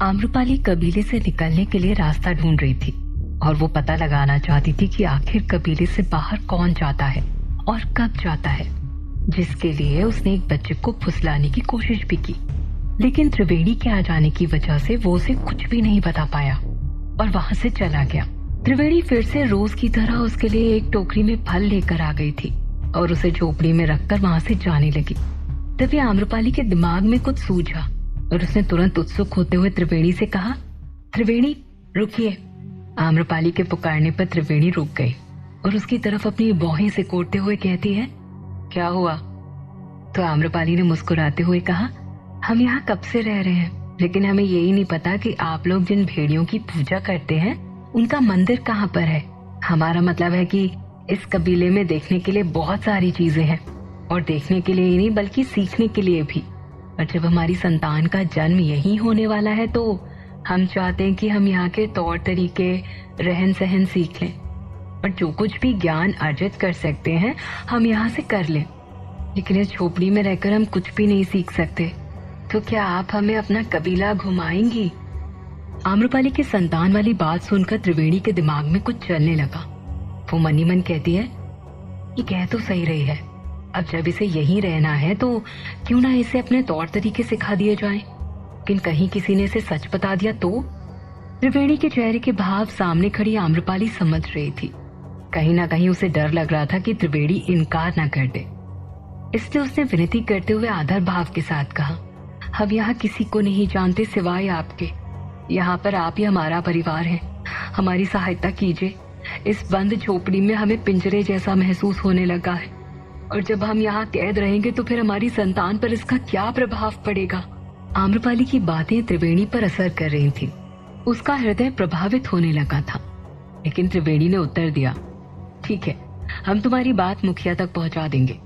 आम्रपाली कबीले से निकलने के लिए रास्ता ढूंढ रही थी और वो पता लगाना चाहती थी कि आखिर कबीले से बाहर कौन जाता है और कब जाता है, जिसके लिए उसने एक बच्चे को फुसलाने की कोशिश भी की। लेकिन त्रिवेणी के आ जाने की वजह से वो उसे कुछ भी नहीं बता पाया और वहां से चला गया। त्रिवेणी फिर से रोज की तरह उसके लिए एक टोकरी में फल लेकर आ गई थी और उसे झोपड़ी में रखकर वहां से जाने लगी। तभी आम्रपाली के दिमाग में कुछ सूझा और उसने तुरंत उत्सुक होते हुए त्रिवेणी से कहा, त्रिवेणी रुकिए। आम्रपाली के पुकारने पर त्रिवेणी रुक गई और उसकी तरफ अपनी भौहें से कोटते हुए कहती है, क्या हुआ? तो आम्रपाली ने मुस्कुराते हुए कहा, हम यहाँ कब से रह रहे हैं, लेकिन हमें यही नहीं पता कि आप लोग जिन भेड़ियों की पूजा करते हैं उनका मंदिर कहाँ पर है। हमारा मतलब है कि इस कबीले में देखने के लिए बहुत सारी चीजें हैं और देखने के लिए ही नहीं बल्कि सीखने के लिए भी। और जब हमारी संतान का जन्म यहीं होने वाला है तो हम चाहते हैं कि हम यहाँ के तौर तरीके, रहन सहन सीख लें और जो कुछ भी ज्ञान अर्जित कर सकते हैं हम यहाँ से कर लें। लेकिन इस झोपड़ी में रहकर हम कुछ भी नहीं सीख सकते, तो क्या आप हमें अपना कबीला घुमाएंगी? आम्रपाली की संतान वाली बात सुनकर त्रिवेणी के दिमाग में कुछ चलने लगा। वो मन ही मन कहती है, ये कह तो सही रही है, अब जब इसे यहीं रहना है तो क्यों ना इसे अपने तौर तरीके सिखा दिए जाएं। लेकिन कहीं किसी ने इसे सच बता दिया तो? त्रिवेणी के चेहरे के भाव सामने खड़ी आम्रपाली समझ रही थी। कहीं ना कहीं उसे डर लग रहा था कि त्रिवेणी इनकार ना कर दे, इसलिए उसने विनती करते हुए आदर भाव के साथ कहा, हम यहाँ किसी को नहीं जानते सिवाय आपके। यहाँ पर आप ही हमारा परिवार है, हमारी सहायता कीजिए। इस बंद झोपड़ी में हमें पिंजरे जैसा महसूस होने लगा है और जब हम यहाँ कैद रहेंगे तो फिर हमारी संतान पर इसका क्या प्रभाव पड़ेगा? आम्रपाली की बातें त्रिवेणी पर असर कर रही थी। उसका हृदय प्रभावित होने लगा था। लेकिन त्रिवेणी ने उत्तर दिया, ठीक है, हम तुम्हारी बात मुखिया तक पहुंचा देंगे।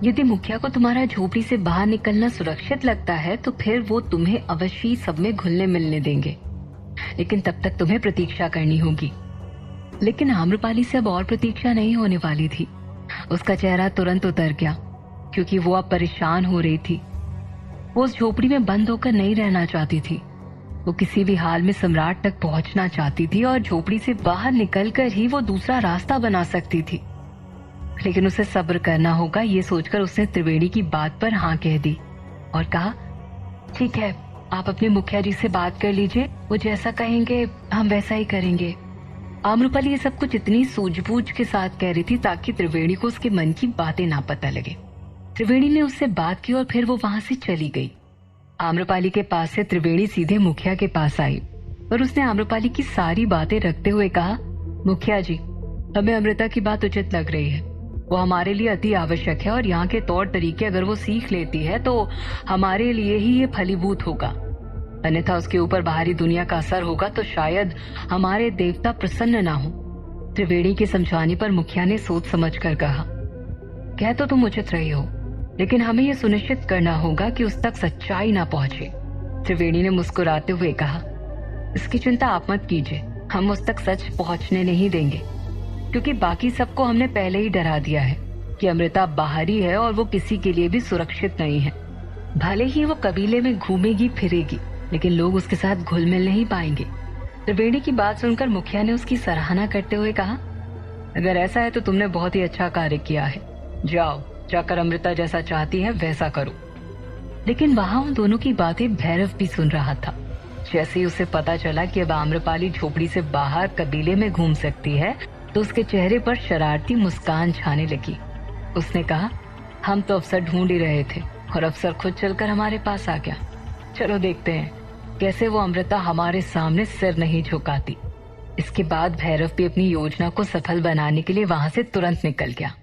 यदि मुखिया को तुम्हारा झोपड़ी से बाहर निकलना सुरक्षित लगता है तो फिर वो तुम्हें अवश्य सब में घुलने मिलने देंगे, लेकिन तब तक तुम्हें प्रतीक्षा करनी होगी। लेकिन आम्रपाली से अब और प्रतीक्षा नहीं होने वाली थी। उसका चेहरा तुरंत उतर गया क्योंकि वो अब परेशान हो रही थी। वो उस झोपड़ी में बंद होकर नहीं रहना चाहती थी। वो किसी भी हाल में सम्राट तक पहुंचना चाहती थी और झोपड़ी से बाहर निकलकर ही वो दूसरा रास्ता बना सकती थी। लेकिन उसे सब्र करना होगा, ये सोचकर उसने त्रिवेणी की बात पर हाँ कह दी और कहा, ठीक है, आप अपने मुखिया जी से बात कर लीजिए, वो जैसा कहेंगे हम वैसा ही करेंगे। आम्रपाली ये सब कुछ इतनी सूझबूझ के साथ कह रही थी ताकि त्रिवेणी को उसके मन की बातें ना पता लगे। त्रिवेणी ने उससे बात की और फिर वो वहां से चली गई। आम्रपाली के पास से त्रिवेणी सीधे मुखिया के पास आई और उसने आम्रपाली की सारी बातें रखते हुए कहा, मुखिया जी, हमें अमृता की बात उचित लग रही है। वो हमारे लिए अति आवश्यक है और यहाँ के तौर तरीके अगर वो सीख लेती है तो हमारे लिए ही ये फलीभूत होगा, अन्यथा उसके ऊपर बाहरी दुनिया का असर होगा तो शायद हमारे देवता प्रसन्न ना हो। त्रिवेणी के समझाने पर मुखिया ने सोच समझ कर कहा, कह तो तुम उचित रही हो, लेकिन हमें यह सुनिश्चित करना होगा कि उस तक सच्चाई ना पहुंचे। त्रिवेणी ने मुस्कुराते हुए कहा, इसकी चिंता आप मत कीजिए, हम उस तक सच पहुंचने नहीं देंगे, क्योंकि बाकी सबको हमने पहले ही डरा दिया है कि अमृता बाहरी है और वो किसी के लिए भी सुरक्षित नहीं है। भले ही वो कबीले में घूमेगी फिरेगी, लेकिन लोग उसके साथ घुल मिल नहीं पाएंगे। त्रिवेणी की बात सुनकर मुखिया ने उसकी सराहना करते हुए कहा, अगर ऐसा है तो तुमने बहुत ही अच्छा कार्य किया है, जाओ जाकर अमृता जैसा चाहती है वैसा करो। लेकिन वहां उन दोनों की बातें भैरव भी सुन रहा था। जैसे ही उसे पता चला कि अब आम्रपाली झोपड़ी से बाहर कबीले में घूम सकती है तो उसके चेहरे पर शरारती मुस्कान छाने लगी। उसने कहा, हम तो अफसर ढूंढ ही रहे थे और अफसर खुद चलकर हमारे पास आ गया। चलो देखते हैं कैसे वो अमृता हमारे सामने सिर नहीं झुकाती। इसके बाद भैरव भी अपनी योजना को सफल बनाने के लिए वहां से तुरंत निकल गया।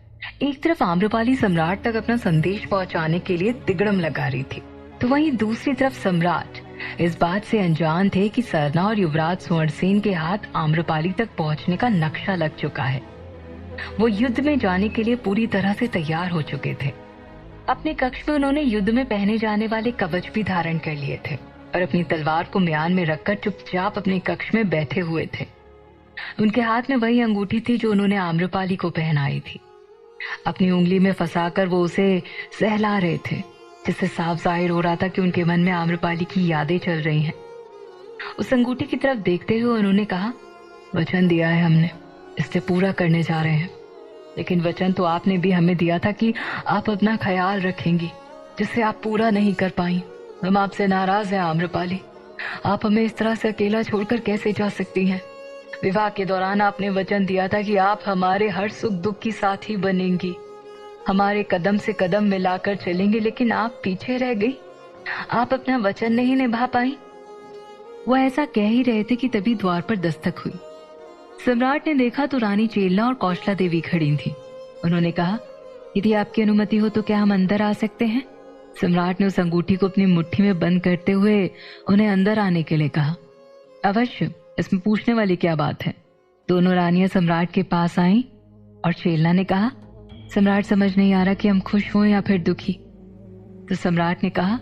एक तरफ आम्रपाली सम्राट तक अपना संदेश पहुंचाने के लिए तिगड़म लगा रही थी, तो वहीं दूसरी तरफ सम्राट इस बात से अनजान थे कि सरना और युवराज स्वर्णसेन के हाथ आम्रपाली तक पहुंचने का नक्शा लग चुका है। वो युद्ध में जाने के लिए पूरी तरह से तैयार हो चुके थे। अपने कक्ष में उन्होंने युद्ध में पहने जाने वाले कवच भी धारण कर लिए थे और अपनी तलवार को म्यान में रखकर चुपचाप अपने कक्ष में बैठे हुए थे। उनके हाथ में वही अंगूठी थी जो उन्होंने आम्रपाली को पहनाई थी। अपनी उंगली में फंसाकर वो उसे सहला रहे थे, जिससे साफ जाहिर हो रहा था कि उनके मन में आम्रपाली की यादें चल रही हैं। उस अंगूठी की तरफ देखते हुए उन्होंने कहा, वचन दिया है हमने, इससे पूरा करने जा रहे हैं। लेकिन वचन तो आपने भी हमें दिया था कि आप अपना ख्याल रखेंगी, जिसे आप पूरा नहीं कर पाई। हम आपसे नाराज हैं आम्रपाली। आप हमें इस तरह से अकेला छोड़कर कैसे जा सकती हैं? विवाह के दौरान आपने वचन दिया था कि आप हमारे हर सुख दुख की साथी बनेंगी, हमारे कदम से कदम मिलाकर चलेंगे, लेकिन आप पीछे रह गई। आप अपना वचन नहीं निभा पाई। वो ऐसा कह ही रहे थे कि तभी द्वार पर दस्तक हुई। सम्राट ने देखा तो रानी चेलना और कौशला देवी खड़ी थी। उन्होंने कहा, यदि आपकी अनुमति हो तो क्या हम अंदर आ सकते हैं? सम्राट ने उस अंगूठी को अपनी मुट्ठी में बंद करते हुए उन्हें अंदर आने के लिए कहा। अवश्य, इसमें पूछने वाली क्या बात है? दोनों रानियां सम्राट के पास आईं और चेलना ने कहा, सम्राट समझ नहीं आ रहा कि हम खुश हों या फिर दुखी। तो सम्राट ने कहा,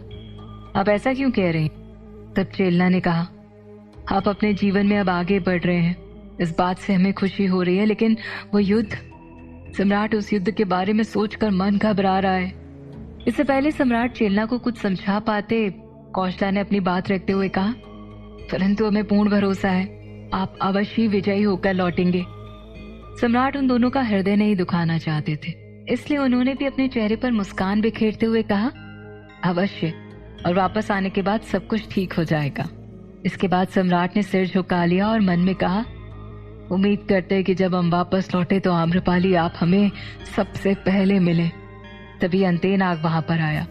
आप ऐसा क्यों कह रहे हैं? तब चेलना ने कहा, आप अपने जीवन में अब आगे बढ़ रहे हैं, इस बात से हमें खुशी हो रही है, लेकिन वो युद्ध, सम्राट उस युद्ध के बारे में सोचकर मन घबरा रहा है। इससे पहले सम्राट चेलना को कुछ समझा पाते, कौशला ने अपनी बात रखते हुए कहा, परंतु हमें पूर्ण भरोसा है, आप अवश्य विजयी होकर लौटेंगे। सम्राट उन दोनों का हृदय नहीं दुखाना चाहते थे, इसलिए उन्होंने भी अपने चेहरे पर मुस्कान बिखेरते हुए कहा, अवश्य, और वापस आने के बाद सब कुछ ठीक हो जाएगा। इसके बाद सम्राट ने सिर झुका लिया और मन में कहा, उम्मीद करते हैं कि जब हम वापस लौटे तो आम्रपाली आप हमें सबसे पहले मिले। तभी अंतेनाग वहां पर आया।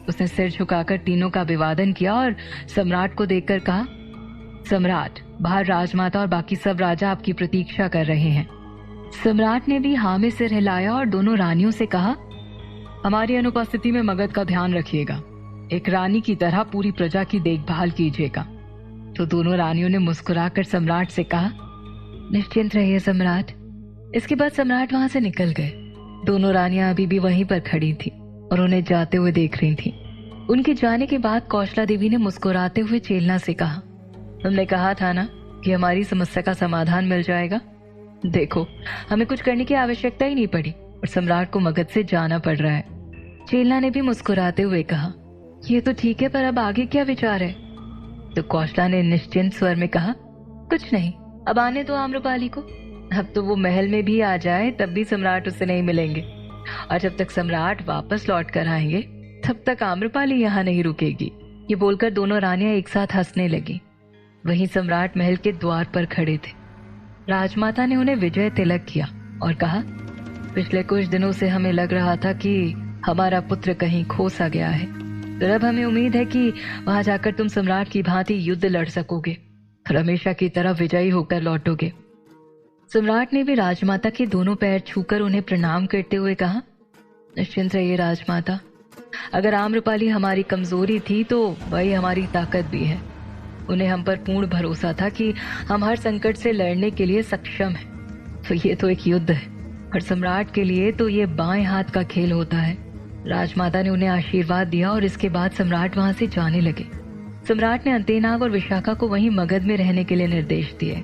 उसने सिर झुकाकर तीनों का अभिवादन किया और सम्राट को देखकर कहा, सम्राट, बाहर राजमाता और बाकी सब राजा आपकी प्रतीक्षा कर रहे हैं। सम्राट ने भी हाँ में सिर हिलाया और दोनों रानियों से कहा, हमारी अनुपस्थिति में मगध का ध्यान रखिएगा, एक रानी की तरह पूरी प्रजा की देखभाल कीजिएगा। तो दोनों रानियों ने मुस्कुराकर सम्राट से कहा, निश्चिंत रहिए सम्राट। इसके बाद सम्राट वहां से निकल गए। दोनों रानियां अभी भी वहीं पर खड़ी थी और उन्हें जाते हुए देख रही थी। उनके जाने के बाद कौशला देवी ने मुस्कुराते हुए चेलना से कहा, तुमने कहा था ना कि हमारी समस्या का समाधान मिल जाएगा। देखो, हमें कुछ करने की आवश्यकता ही नहीं पड़ी और सम्राट को मगध से जाना पड़ रहा है। चेलना ने भी मुस्कुराते हुए कहा, ये तो ठीक है, पर अब आगे क्या विचार है? तो कौशला ने निश्चिंत स्वर में कहा, कुछ नहीं, अब आने दो आम्रपाली को। अब तो वो महल में भी आ जाए तब भी सम्राट उससे नहीं मिलेंगे, और जब तक सम्राट वापस लौट कर आएंगे तब तक आम्रपाली यहाँ नहीं रुकेगी। ये बोलकर दोनों रानियां एक साथ हंसने लगी। वहीं सम्राट महल के द्वार पर खड़े थे। राजमाता ने उन्हें विजय तिलक किया और कहा, पिछले कुछ दिनों से हमें लग रहा था कि हमारा पुत्र कहीं खो सा गया है, तो अब हमें उम्मीद है कि वहां जाकर तुम सम्राट की भांति युद्ध लड़ सकोगे और हमेशा की तरह विजयी होकर लौटोगे। सम्राट ने भी राजमाता के दोनों पैर छूकर उन्हें प्रणाम करते हुए कहा, निश्चिंत रहिए राजमाता, अगर आम्रपाली हमारी कमजोरी थी तो वही हमारी ताकत भी है। उन्हें हम पर पूर्ण भरोसा था कि हम हर संकट से लड़ने के लिए सक्षम हैं। तो ये तो एक युद्ध है और सम्राट के लिए तो ये बाएं हाथ का खेल होता है। राजमाता ने उन्हें आशीर्वाद दिया और इसके बाद सम्राट वहां से जाने लगे। सम्राट ने अंतेनाग और विशाखा को वहीं मगध में रहने के लिए निर्देश दिए,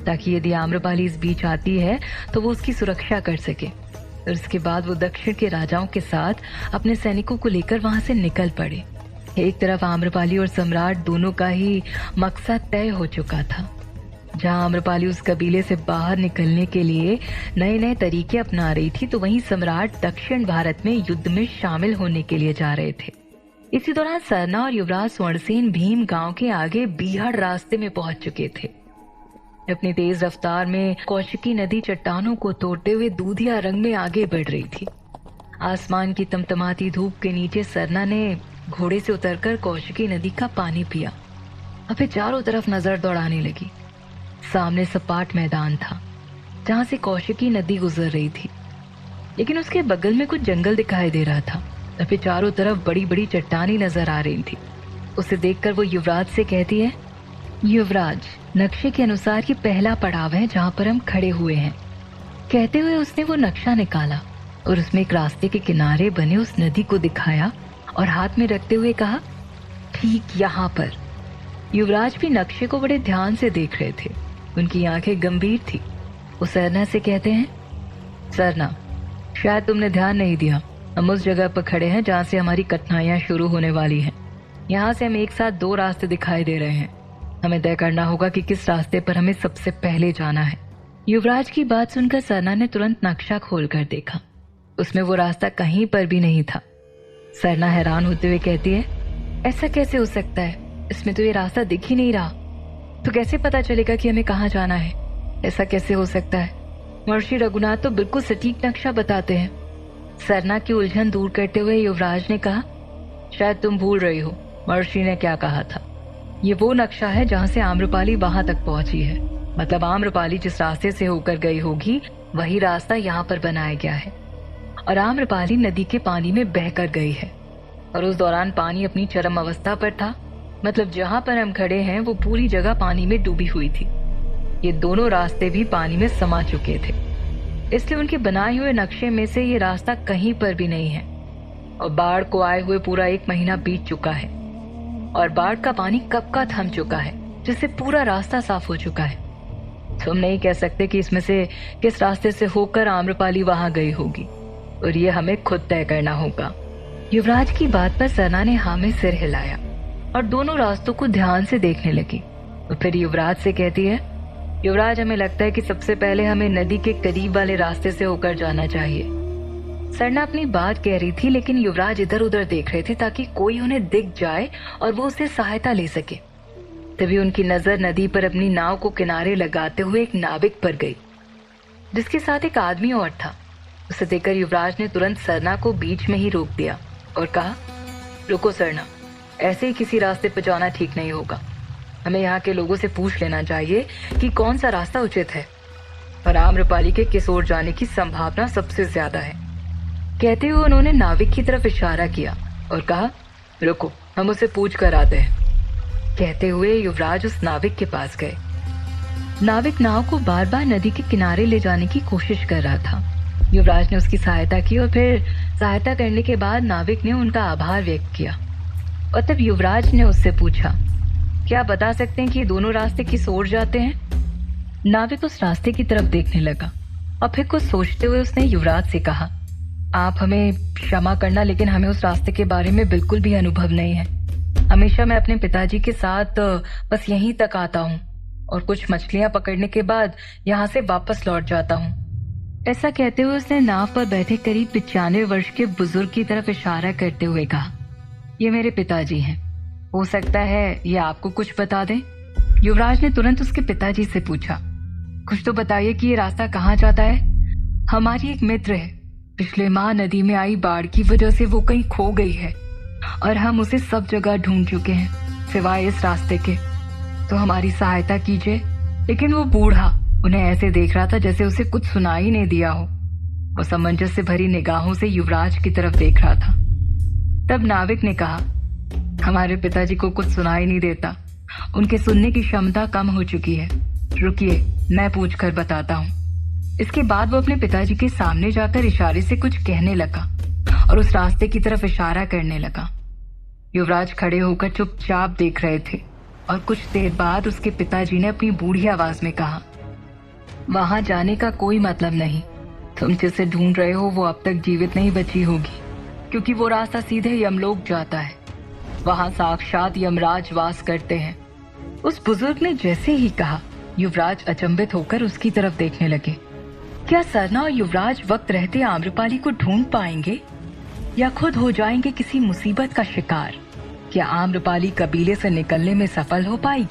ताकि यदि आम्रपाली इस बीच आती है तो वो उसकी सुरक्षा कर सके। और इसके बाद वो दक्षिण के राजाओं के साथ अपने सैनिकों को लेकर वहां से निकल पड़े। एक तरफ आम्रपाली और सम्राट दोनों का ही मकसद तय हो चुका था। जहां आम्रपाली उस कबीले से बाहर निकलने के लिए नए नए तरीके अपना रही थी, तो वहीं सम्राट दक्षिण भारत में युद्ध में शामिल होने के लिए जा रहे थे। इसी दौरान सरना और युवराज स्वर्णसेन भीम गांव के आगे बीहड़ रास्ते में पहुंच चुके थे। अपनी तेज रफ्तार में कौशिकी नदी चट्टानों को तोड़ते हुए दूधिया रंग में आगे बढ़ रही थी। आसमान की तमतमाती धूप के नीचे सरना ने घोड़े से उतरकर कौशिकी नदी का पानी पिया और फिर चारों तरफ नजर दौड़ाने लगी। सामने सपाट मैदान था जहां से कौशिकी नदी गुजर रही थी, लेकिन उसके बगल में कुछ जंगल दिखाई दे रहा था और फिर चारों तरफ बड़ी बड़ी चट्टानें नजर आ रही थी। उसे देखकर वो युवराज से कहती है, युवराज, नक्शे के अनुसार ये पहला पड़ाव है जहां पर हम खड़े हुए हैं। कहते हुए उसने वो नक्शा निकाला और उसमें एक रास्ते के किनारे बने उस नदी को दिखाया और हाथ में रखते हुए कहा, ठीक यहाँ पर। युवराज भी नक्शे को बड़े ध्यान से देख रहे थे। उनकी आंखें गंभीर थी। वो सरना से कहते हैं, सरना, शायद तुमने ध्यान नहीं दिया, हम उस जगह पर खड़े हैं जहाँ से हमारी कठिनाइयां शुरू होने वाली हैं। यहाँ से हम एक साथ दो रास्ते दिखाई दे रहे हैं। हमें तय करना होगा कि किस रास्ते पर हमें सबसे पहले जाना है। युवराज की बात सुनकर सरना ने तुरंत नक्शा खोलकर देखा। उसमें वो रास्ता कहीं पर भी नहीं था। सरना हैरान होते हुए कहती है, ऐसा कैसे हो सकता है? इसमें तो ये रास्ता दिख ही नहीं रहा। तो कैसे पता चलेगा कि हमें कहाँ जाना है? ऐसा कैसे हो सकता है? महर्षि रघुनाथ तो बिल्कुल सटीक नक्शा बताते हैं। सरना की उलझन दूर करते हुए युवराज ने कहा, शायद तुम भूल रही हो महर्षि ने क्या कहा था। ये वो नक्शा है जहाँ से आम्रपाली वहां तक पहुंची है। मतलब आम्रपाली जिस रास्ते से होकर गई होगी वही रास्ता यहाँ पर बनाया गया है। और आम्रपाली नदी के पानी में बहकर गई है और उस दौरान पानी अपनी चरम अवस्था पर था। मतलब जहाँ पर हम खड़े हैं वो पूरी जगह पानी में डूबी हुई थी। ये दोनों रास्ते भी पानी में समा चुके थे, इसलिए उनके बनाए हुए नक्शे में से ये रास्ता कहीं पर भी नहीं है। और बाढ़ को आए हुए पूरा 1 महीना बीत चुका है और बाढ़ का पानी कब का थम चुका है, जिससे पूरा रास्ता साफ हो चुका है। तुम नहीं कह सकते कि इसमें से किस रास्ते से होकर आम्रपाली वहां गई होगी, और ये हमें खुद तय करना होगा। युवराज की बात पर सरना ने हाँ में सिर हिलाया और दोनों रास्तों को ध्यान से देखने लगी। तो फिर युवराज से कहती है, युवराज हमें लगता है कि सबसे पहले हमें नदी के करीब वाले रास्ते से होकर जाना चाहिए। सरना अपनी बात कह रही थी, लेकिन युवराज इधर उधर देख रहे थे ताकि कोई उन्हें दिख जाए और वो उससे सहायता ले सके। तभी उनकी नजर नदी पर अपनी नाव को किनारे लगाते हुए एक नाविक पर गई, जिसके साथ एक आदमी और था। उसे देखकर युवराज ने तुरंत सरना को बीच में ही रोक दिया और कहा, रुको सरना, ऐसे ही किसी रास्ते पर जाना ठीक नहीं होगा। हमें यहाँ के लोगों से पूछ लेना चाहिए कि कौन सा रास्ता उचित है और आम्रपाली के किस ओर जाने की संभावना सबसे ज्यादा है। कहते हुए उन्होंने नाविक की तरफ इशारा किया और कहा, रुको, हम उसे पूछ कर आते हैं। कहते हुए युवराज उस नाविक के पास गए। नाविक नाव को बार बार नदी के किनारे ले जाने की कोशिश कर रहा था। युवराज ने उसकी सहायता की और फिर सहायता करने के बाद नाविक ने उनका आभार व्यक्त किया। और तब युवराज ने उससे पूछा, क्या बता सकते हैं कि ये दोनों रास्ते किस ओर जाते हैं? नाविक उस रास्ते की तरफ देखने लगा और फिर कुछ सोचते हुए उसने युवराज से कहा, आप हमें क्षमा करना, लेकिन हमें उस रास्ते के बारे में बिल्कुल भी अनुभव नहीं है। हमेशा मैं अपने पिताजी के साथ बस यहीं तक आता हूँ और कुछ मछलियां पकड़ने के बाद यहाँ से वापस लौट जाता हूँ। ऐसा कहते हुए उसने नाव पर बैठे करीब 95 वर्ष के बुजुर्ग की तरफ इशारा करते हुए कहा, ये मेरे पिताजी हैं। हो सकता है ये आपको कुछ बता दें। युवराज ने तुरंत उसके पिताजी से पूछा, कुछ तो बताइए कि ये रास्ता कहाँ जाता है। हमारी एक मित्र है, पिछले माह नदी में आई बाढ़ की वजह से वो कहीं खो गई है और हम उसे सब जगह ढूंढ चुके हैं सिवाय इस रास्ते के। तो हमारी सहायता कीजिए। लेकिन वो बूढ़ा उन्हें ऐसे देख रहा था जैसे उसे कुछ सुनाई नहीं दिया हो। वो समंजस से भरी निगाहों से युवराज की तरफ देख रहा था। तब नाविक ने कहा, हमारे पिताजी को कुछ सुनाई नहीं देता, उनके सुनने की क्षमता कम हो चुकी है। रुकिए, मैं पूछ कर बताता हूँ। इसके बाद वो अपने पिताजी के सामने जाकर इशारे से कुछ कहने लगा और उस रास्ते की तरफ इशारा करने लगा। युवराज खड़े होकर चुपचाप देख रहे थे और कुछ देर बाद उसके पिताजी ने अपनी बूढ़ी आवाज में कहा, वहां जाने का कोई मतलब नहीं। तुम जिसे ढूंढ रहे हो वो अब तक जीवित नहीं बची होगी, क्योंकि वो रास्ता सीधे यमलोक जाता है। वहां साक्षात यमराज वास करते हैं। उस बुजुर्ग ने जैसे ही कहा, युवराज अचंभित होकर उसकी तरफ देखने लगे। क्या सरना और युवराज वक्त रहते आम्रपाली को ढूंढ पाएंगे या खुद हो जाएंगे किसी मुसीबत का शिकार? क्या आम्रपाली कबीले से निकलने में सफल हो पाएगी?